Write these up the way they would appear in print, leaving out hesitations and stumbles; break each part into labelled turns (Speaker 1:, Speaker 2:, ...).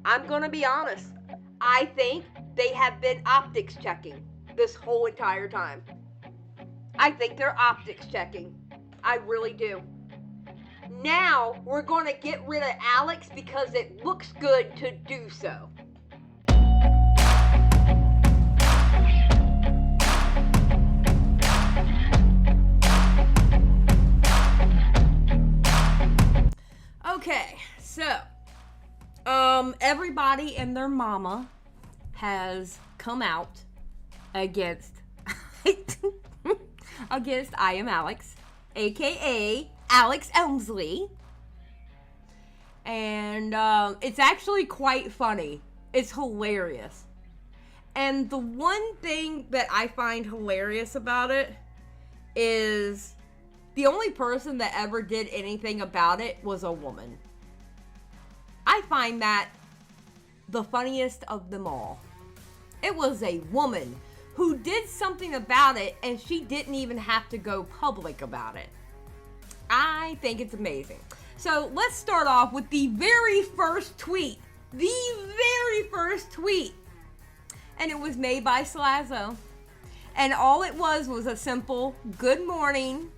Speaker 1: I'm going to be honest. I think they have been optics checking this whole entire time. I think they're optics checking. I really do. Now we're going to get rid of Alex because it looks good to do so. Okay, so everybody and their mama has come out against against ImAllexx, aka Alex Elmslie, and it's actually quite funny. It's hilarious, and the one thing that I find hilarious about it is the only person that ever did anything about it was a woman. I find that the funniest of them all. It was a woman who did something about it, and she didn't even have to go public about it. I think it's amazing. So let's start off with the very first tweet. The very first tweet. And it was made by Slazzo. And all it was a simple good morning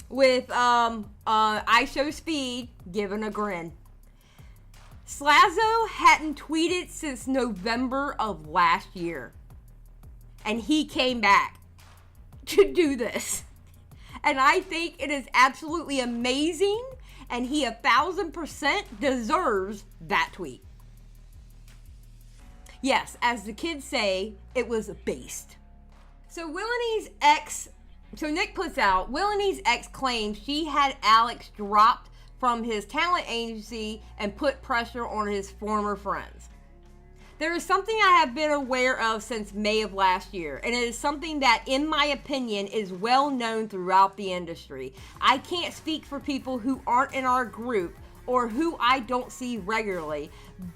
Speaker 1: with I show speed giving a grin. Slazzo hadn't tweeted since November of last year. And he came back to do this. And I think it is absolutely amazing. And he 1,000% deserves that tweet. Yes, as the kids say, it was based. So Nick puts out, Willie's ex claims she had Alex dropped from his talent agency and put pressure on his former friends. There is something I have been aware of since May of last year, and it is something that, in my opinion, is well known throughout the industry. I can't speak for people who aren't in our group or who I don't see regularly,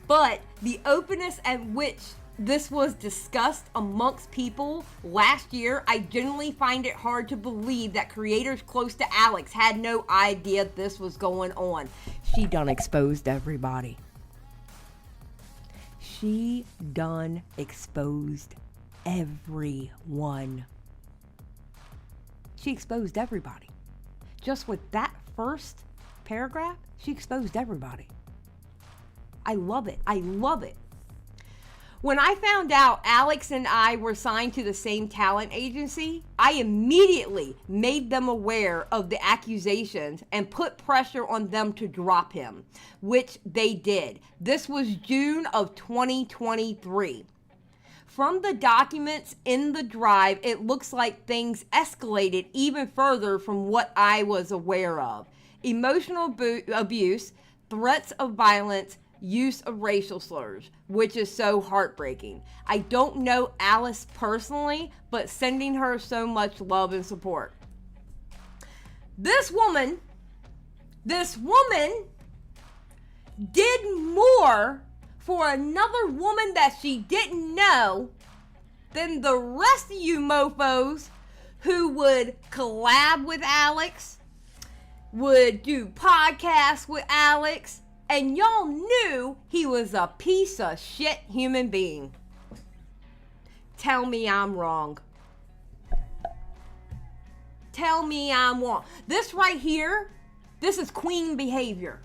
Speaker 1: but the openness at which this was discussed amongst people last year, I genuinely find it hard to believe that creators close to Alex had no idea this was going on. She done exposed everybody. She done exposed everyone. She exposed everybody. Just with that first paragraph, she exposed everybody. I love it. I love it. When I found out Alex and I were signed to the same talent agency, I immediately made them aware of the accusations and put pressure on them to drop him, which they did. This was June of 2023. From the documents in the drive, it looks like things escalated even further from what I was aware of. Emotional abuse, threats of violence, use of racial slurs, which is so heartbreaking. I don't know Alice personally, but sending her so much love and support. This woman did more for another woman that she didn't know than the rest of you mofos who would collab with Alex, would do podcasts with Alex, and y'all knew he was a piece of shit human being. Tell me I'm wrong. Tell me I'm wrong. This right here, this is queen behavior.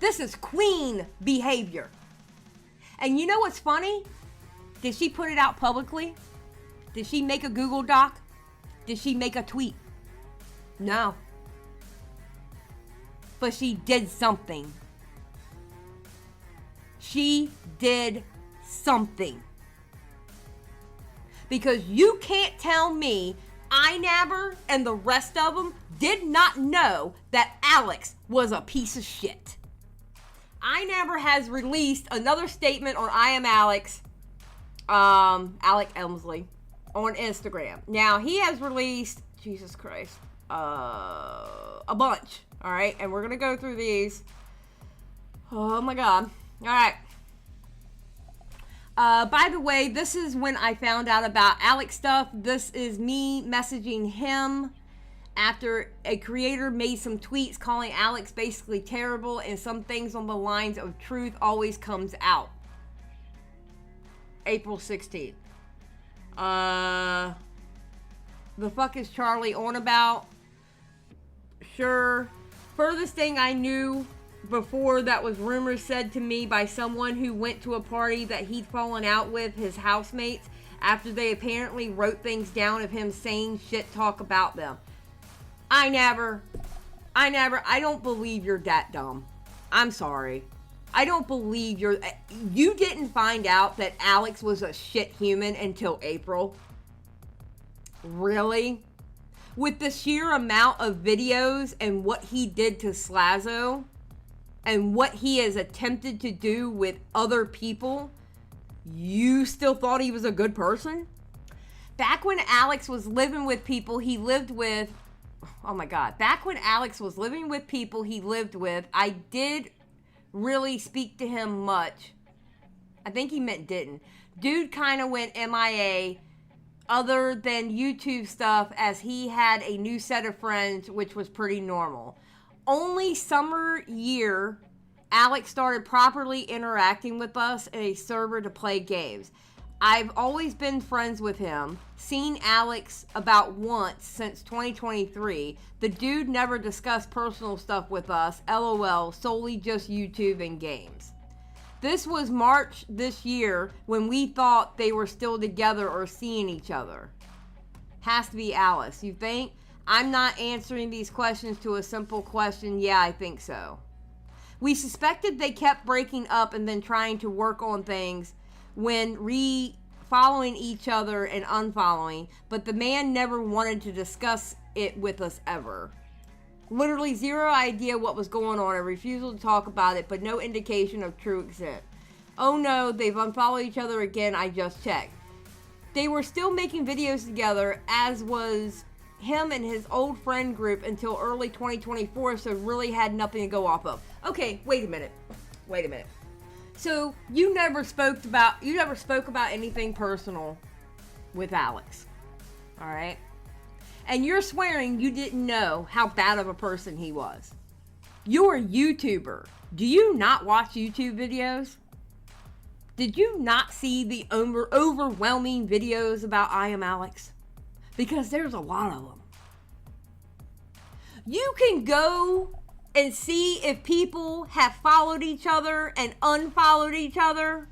Speaker 1: This is queen behavior. And you know what's funny? Did she put it out publicly? Did she make a Google Doc? Did she make a tweet? No. But she did something. She did something. Because you can't tell me INABR and the rest of them did not know that Alex was a piece of shit. INABR has released another statement on ImAllexx, Alex Elmslie, on Instagram. Now, he has released, Jesus Christ, a bunch, all right? And we're going to go through these. Oh, my God. All right. By the way, this is when I found out about Alex stuff. This is me messaging him after a creator made some tweets calling Alex basically terrible, and some things on the lines of truth always comes out. April 16th. The fuck is Charlie on about? Sure. Furthest thing I knew before that was rumors said to me by someone who went to a party that he'd fallen out with his housemates after they apparently wrote things down of him saying shit talk about them. I don't believe you're that dumb. I'm sorry. I don't believe you didn't find out that Alex was a shit human until April. Really? With the sheer amount of videos and what he did to Slazo and what he has attempted to do with other people, you still thought he was a good person? Back when Alex was living with people he lived with, oh my God, back when Alex was living with people he lived with, I did really speak to him much. I think he meant didn't. Dude kind of went MIA other than YouTube stuff, as he had a new set of friends, which was pretty normal. Only summer year, Alex started properly interacting with us in a server to play games. I've always been friends with him, seen Alex about once since 2023. The dude never discussed personal stuff with us, LOL, solely just YouTube and games. This was March this year when we thought they were still together or seeing each other. Has to be Alice, you think? I'm not answering these questions to a simple question, yeah, I think so. We suspected they kept breaking up and then trying to work on things when following each other and unfollowing, but the man never wanted to discuss it with us ever. Literally zero idea what was going on, a refusal to talk about it, but no indication of true extent. Oh no, they've unfollowed each other again, I just checked. They were still making videos together, as was him and his old friend group, until early 2024, so really had nothing to go off of. Okay, wait a minute. So you never spoke about anything personal with Alex. All right? And you're swearing you didn't know how bad of a person he was. You're a YouTuber. Do you not watch YouTube videos? Did you not see the overwhelming videos about ImAllexx? Because there's a lot of them. You can go and see if people have followed each other and unfollowed each other,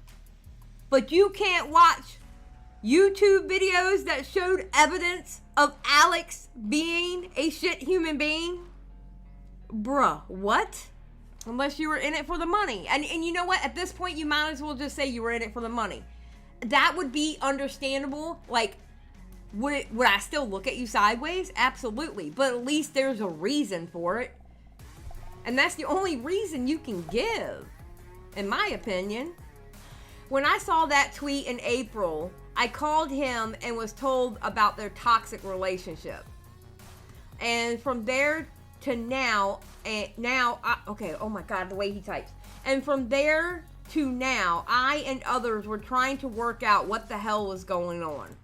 Speaker 1: but you can't watch YouTube videos that showed evidence of Alex being a shit human being? Bruh, what? Unless you were in it for the money. And you know what? At this point, you might as well just say you were in it for the money. That would be understandable. Like, would I still look at you sideways? Absolutely. But at least there's a reason for it. And that's the only reason you can give, in my opinion. When I saw that tweet in April, I called him and was told about their toxic relationship. And from there to now, oh my God, the way he types. And from there to now, I and others were trying to work out what the hell was going on.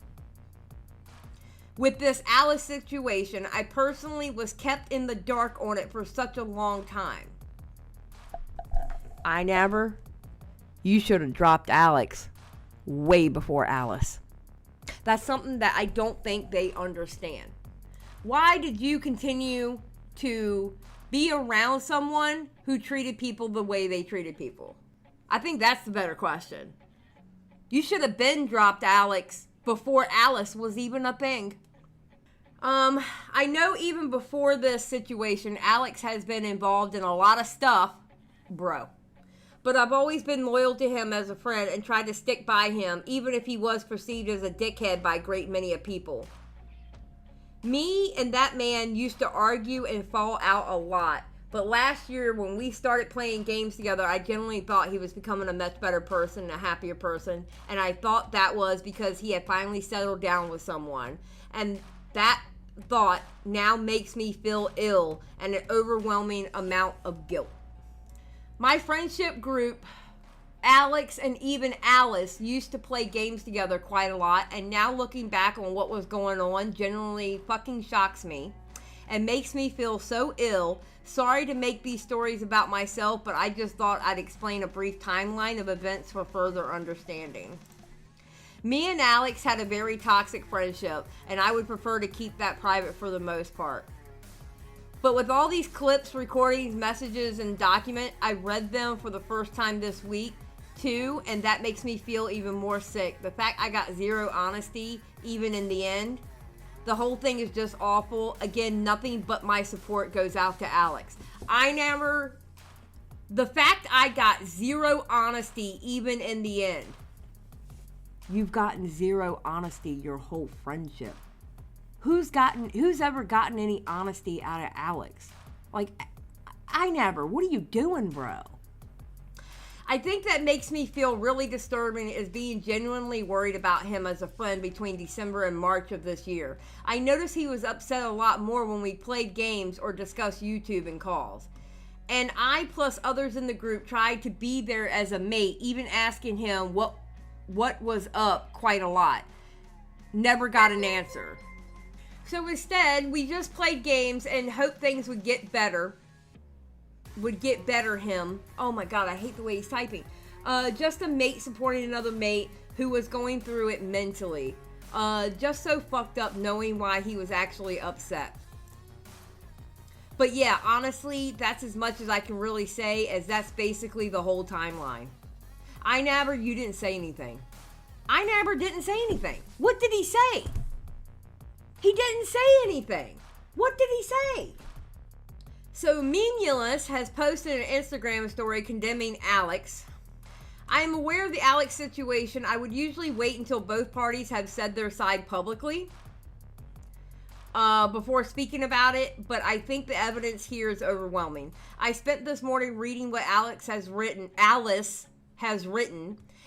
Speaker 1: With this Alice situation, I personally was kept in the dark on it for such a long time. You should have dropped Alex way before Alice. That's something that I don't think they understand. Why did you continue to be around someone who treated people the way they treated people? I think that's the better question. You should have been dropped Alex before Alice was even a thing. I know even before this situation, Alex has been involved in a lot of stuff, bro. But I've always been loyal to him as a friend and tried to stick by him, even if he was perceived as a dickhead by a great many of people. Me and that man used to argue and fall out a lot. But last year, when we started playing games together, I genuinely thought he was becoming a much better person, a happier person. And I thought that was because he had finally settled down with someone. And that thought now makes me feel ill and an overwhelming amount of guilt. My friendship group, Alex and even Alice, used to play games together quite a lot, and now looking back on what was going on genuinely fucking shocks me. and makes me feel so ill. Sorry to make these stories about myself, but I just thought I'd explain a brief timeline of events for further understanding. Me and Alex had a very toxic friendship, and I would prefer to keep that private for the most part. But with all these clips, recordings, messages, and document, I read them for the first time this week, too, and that makes me feel even more sick. The fact I got zero honesty, even in the end. The whole thing is just awful. Again, nothing but my support goes out to Alex. The fact I got zero honesty, even in the end. You've gotten zero honesty your whole friendship. Who's ever gotten any honesty out of Alex? Like, I never. What are you doing, bro? I think that makes me feel really disturbing is being genuinely worried about him as a friend between December and March of this year. I noticed he was upset a lot more when we played games or discussed YouTube and calls. And I plus others in the group tried to be there as a mate, even asking him what was up quite a lot. Never got an answer. So instead, we just played games and hoped things would get better him. Oh my God, I hate the way he's typing. Just a mate supporting another mate who was going through it mentally. Just so fucked up knowing why he was actually upset. But yeah, honestly, that's as much as I can really say, as that's basically the whole timeline. You didn't say anything. Didn't say anything. What did he say? He didn't say anything. What did he say? So ImAllexx has posted an Instagram story condemning Alex. I am aware of the Alex situation. I would usually wait until both parties have said their side publicly before speaking about it, but I think the evidence here is overwhelming. I spent this morning reading what Alice has written,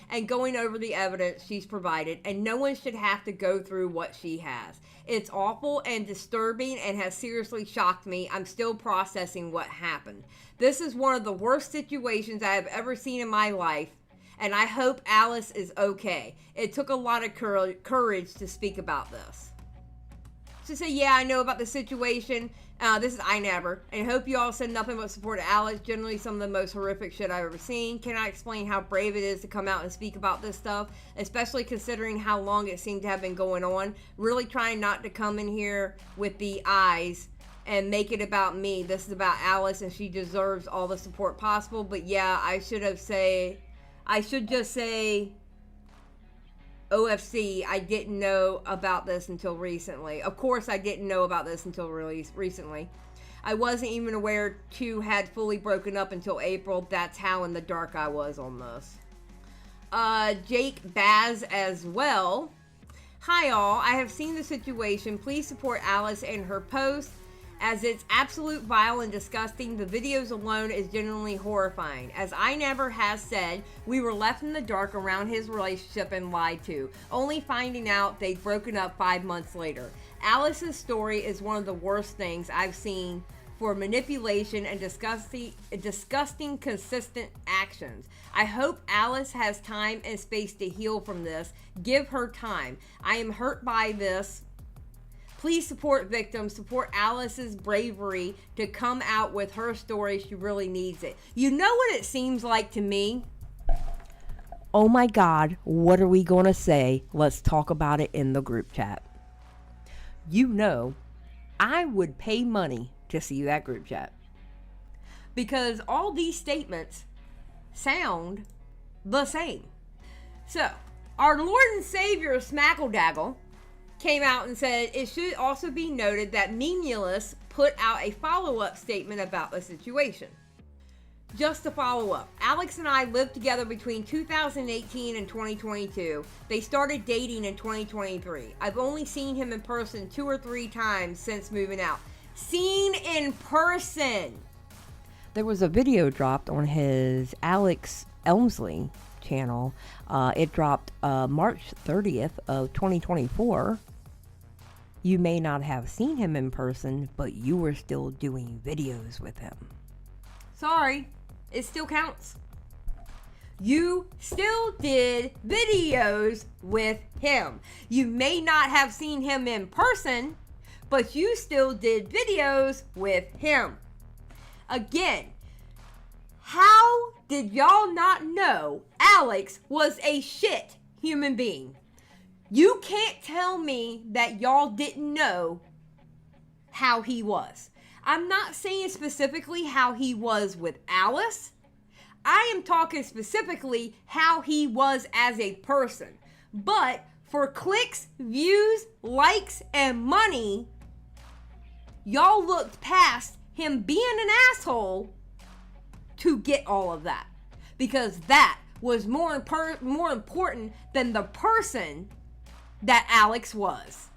Speaker 1: and going over the evidence she's provided, and no one should have to go through what she has. It's awful and disturbing and has seriously shocked me. I'm still processing what happened. This is one of the worst situations I have ever seen in my life, and I hope Alice is okay. It took a lot of courage to speak about this. To say, yeah, I know about the situation. This is ImAllexx, and hope you all send nothing but support to Alex. Generally some of the most horrific shit I've ever seen. Cannot explain how brave it is to come out and speak about this stuff, especially considering how long it seemed to have been going on. Really trying not to come in here with the eyes and make it about me. This is about Alice, and she deserves all the support possible. But yeah, I should just say OFC, I didn't know about this until recently. Of course, I didn't know about this until really recently. I wasn't even aware two had fully broken up until April. That's how in the dark I was on this. Jake Baz as well. Hi all, I have seen the situation. Please support Alice and her post, as it's absolute vile and disgusting. The videos alone is genuinely horrifying. As ImAllexx has said, we were left in the dark around his relationship and lied to, only finding out they'd broken up 5 months later. Alice's story is one of the worst things I've seen for manipulation and disgusting consistent actions. I hope Alice has time and space to heal from this. Give her time. I am hurt by this. Please support victims, support Alice's bravery to come out with her story. She really needs it. You know what it seems like to me? Oh my God, what are we going to say? Let's talk about it in the group chat. You know, I would pay money to see that group chat. Because all these statements sound the same. So, our Lord and Savior Smackledaggle came out and said it should also be noted that ImAllexx put out a follow-up statement about the situation. Just to follow up, Alex and I lived together between 2018 and 2022. They started dating in 2023. I've only seen him in person 2 or 3 times since moving out. Seen in person! There was a video dropped on his Alex Elmslie channel. It dropped March 30th of 2024. You may not have seen him in person, but you were still doing videos with him. Sorry, it still counts. You still did videos with him. You may not have seen him in person, but you still did videos with him. Again, how did y'all not know Alex was a shit human being? You can't tell me that y'all didn't know how he was. I'm not saying specifically how he was with Alice. I am talking specifically how he was as a person. But for clicks, views, likes, and money, y'all looked past him being an asshole to get all of that. Because that was more important than the person that Alex was.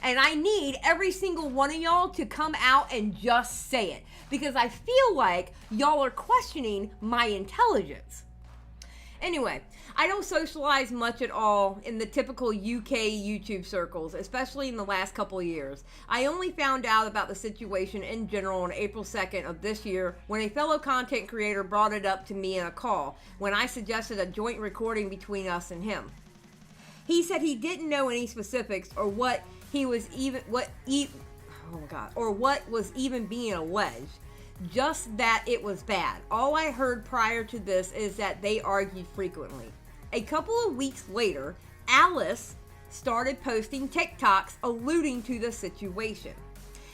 Speaker 1: And I need every single one of y'all to come out and just say it. Because I feel like y'all are questioning my intelligence. Anyway, I don't socialize much at all in the typical UK YouTube circles, especially in the last couple of years. I only found out about the situation in general on April 2nd of this year when a fellow content creator brought it up to me in a call when I suggested a joint recording between us and him. He said he didn't know any specifics or what was even being alleged. Just that it was bad. All I heard prior to this is that they argued frequently. A couple of weeks later, Alice started posting TikToks alluding to the situation.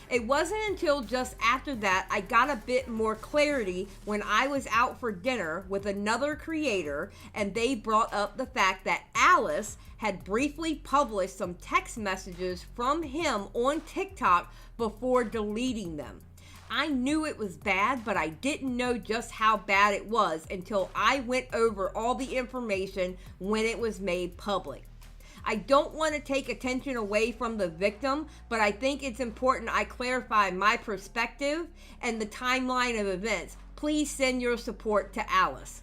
Speaker 1: It wasn't until just after that I got a bit more clarity when I was out for dinner with another creator and they brought up the fact that Alice had briefly published some text messages from him on TikTok before deleting them. I knew it was bad, but I didn't know just how bad it was until I went over all the information when it was made public. I don't want to take attention away from the victim, but I think it's important I clarify my perspective and the timeline of events. Please send your support to Alice.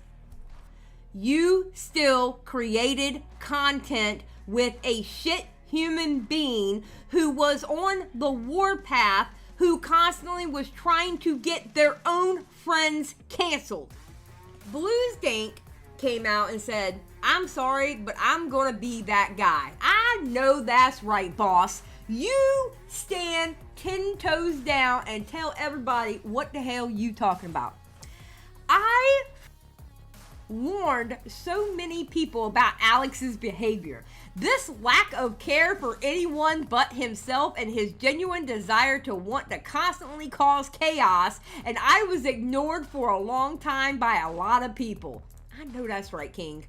Speaker 1: You still created content with a shit human being who was on the warpath, who constantly was trying to get their own friends canceled. Blues Dank came out and said, "I'm sorry, but I'm gonna be that guy." I know that's right, boss. You stand 10 toes down and tell everybody what the hell you talking about. I warned so many people about Alex's behavior. This lack of care for anyone but himself and his genuine desire to want to constantly cause chaos, and I was ignored for a long time by a lot of people. I know that's right, King.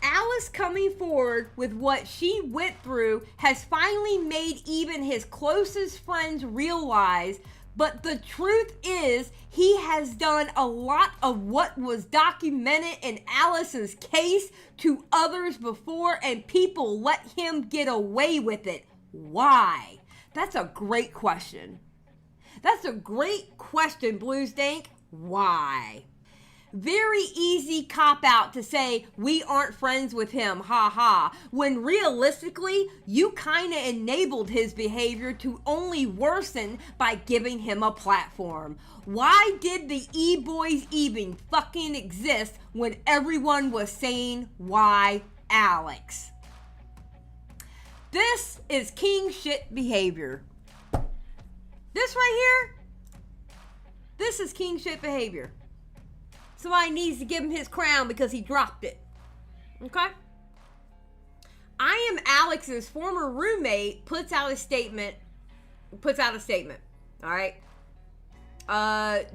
Speaker 1: Alice coming forward with what she went through has finally made even his closest friends realize, but the truth is he has done a lot of what was documented in Alice's case to others before, and people let him get away with it. Why? That's a great question. That's a great question, Blues Dank. Why? Very easy cop-out to say we aren't friends with him, ha, when realistically, you kind of enabled his behavior to only worsen by giving him a platform. Why did the E-Boys even fucking exist when everyone was saying, why Alex? This is king shit behavior. This right here, this is king shit behavior. Somebody needs to give him his crown because he dropped it. Okay? I Am Alex's former roommate puts out a statement. All right?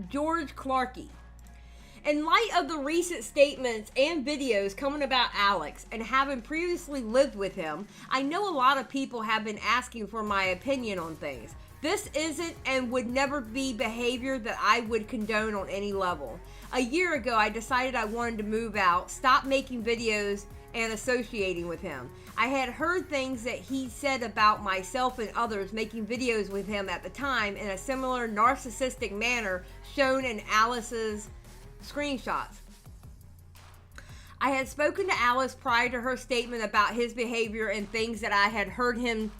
Speaker 1: George Clarkey. In light of the recent statements and videos coming about Alex and having previously lived with him, I know a lot of people have been asking for my opinion on things. This isn't and would never be behavior that I would condone on any level. A year ago, I decided I wanted to move out, stop making videos, and associating with him. I had heard things that he said about myself and others making videos with him at the time in a similar narcissistic manner shown in Alice's screenshots. I had spoken to Alice prior to her statement about his behavior and things that I had heard him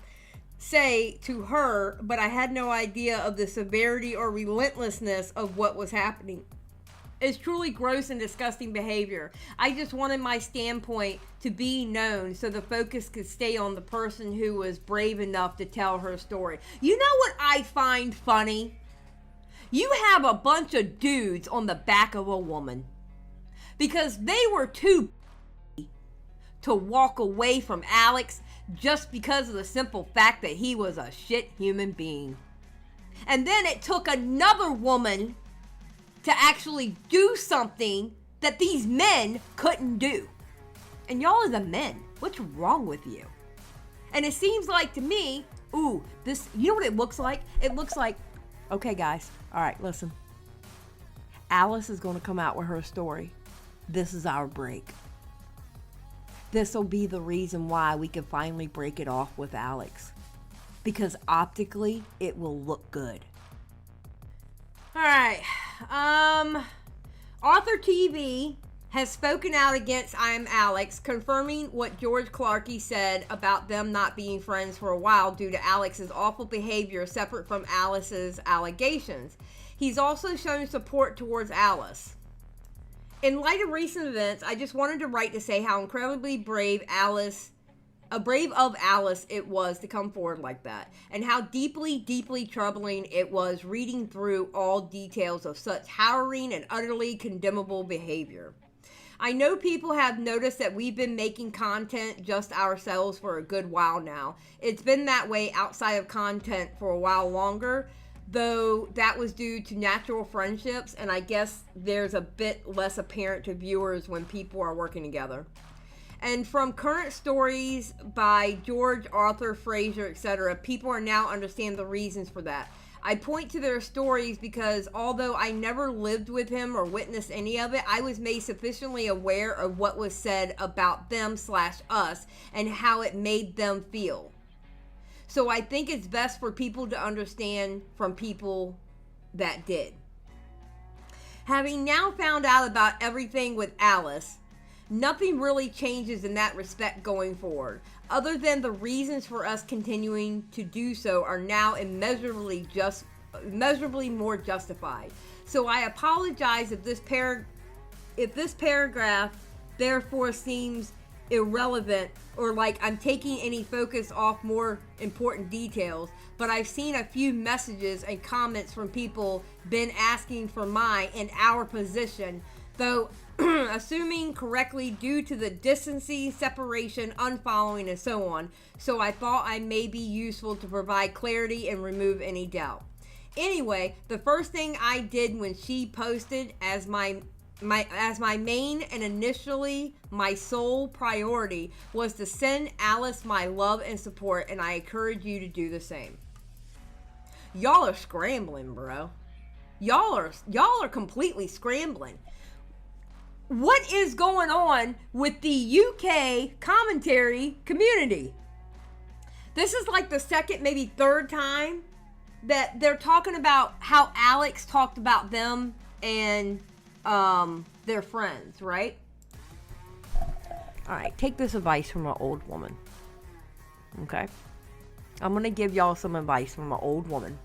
Speaker 1: say to her, but I had no idea of the severity or relentlessness of what was happening. It's truly gross and disgusting behavior. I just wanted my standpoint to be known so the focus could stay on the person who was brave enough to tell her story. You know what I find funny? You have a bunch of dudes on the back of a woman because they were too to walk away from Alex just because of the simple fact that he was a shit human being. And then it took another woman to actually do something that these men couldn't do. And y'all are the men. What's wrong with you? And it seems like to me, this, you know what it looks like? It looks like, okay guys, all right, listen. Alice is going to come out with her story. This is our break. This will be the reason why we can finally break it off with Alex. Because optically, it will look good. All right. Author TV has spoken out against ImAllexx, confirming what George Clarkey said about them not being friends for a while due to Alex's awful behavior separate from Alice's allegations. He's also shown support towards Alice. In light of recent events, I just wanted to write to say how incredibly brave of Alice it was to come forward like that, and how deeply, deeply troubling it was reading through all details of such harrowing and utterly condemnable behavior. I know people have noticed that we've been making content just ourselves for a good while now. It's been that way outside of content for a while longer, though that was due to natural friendships, and I guess there's a bit less apparent to viewers when people are working together. And from current stories by George, Arthur, Fraser, etc., people are now understand the reasons for that. I point to their stories because although I never lived with him or witnessed any of it, I was made sufficiently aware of what was said about them/us and how it made them feel. So I think it's best for people to understand from people that did. Having now found out about everything with Alice, nothing really changes in that respect going forward, other than the reasons for us continuing to do so are now immeasurably more justified. So I apologize if this paragraph therefore seems irrelevant or like I'm taking any focus off more important details, but I've seen a few messages and comments from people been asking for my and our position, though assuming correctly due to the distancing, separation, unfollowing, and so on. So I thought I may be useful to provide clarity and remove any doubt. Anyway, the first thing I did when she posted as my main and initially my sole priority was to send Alice my love and support, and I encourage you to do the same. Y'all are scrambling, bro. Y'all are completely scrambling. What is going on with the UK commentary community? This is like the second, maybe third time that they're talking about how Alex talked about them and their friends, right? All right, take this advice from an old woman. Okay? I'm going to give y'all some advice from an old woman.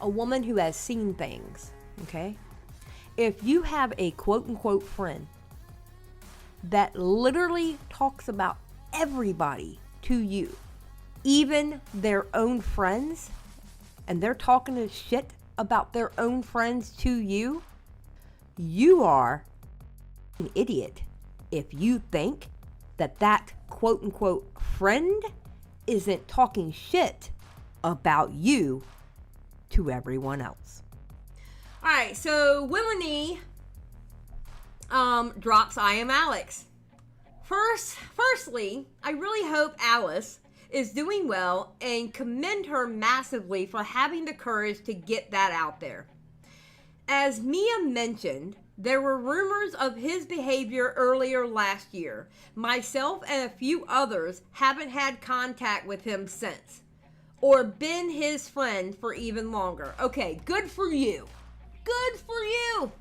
Speaker 1: A woman who has seen things, okay? If you have a quote-unquote friend that literally talks about everybody to you, even their own friends, and they're talking to shit about their own friends to you, you are an idiot if you think that that quote-unquote friend isn't talking shit about you to everyone else. All right, so Willanie drops ImAllexx. Firstly, I really hope Alice is doing well and commend her massively for having the courage to get that out there. As Mia mentioned, there were rumors of his behavior earlier last year. Myself and a few others haven't had contact with him since, or been his friend for even longer. Okay, good for you. Good for you.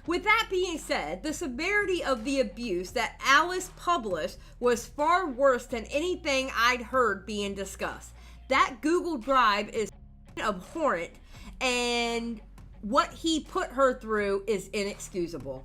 Speaker 1: With that being said, the severity of the abuse that Alice published was far worse than anything I'd heard being discussed. That Google Drive is abhorrent, and
Speaker 2: what he put her through is inexcusable.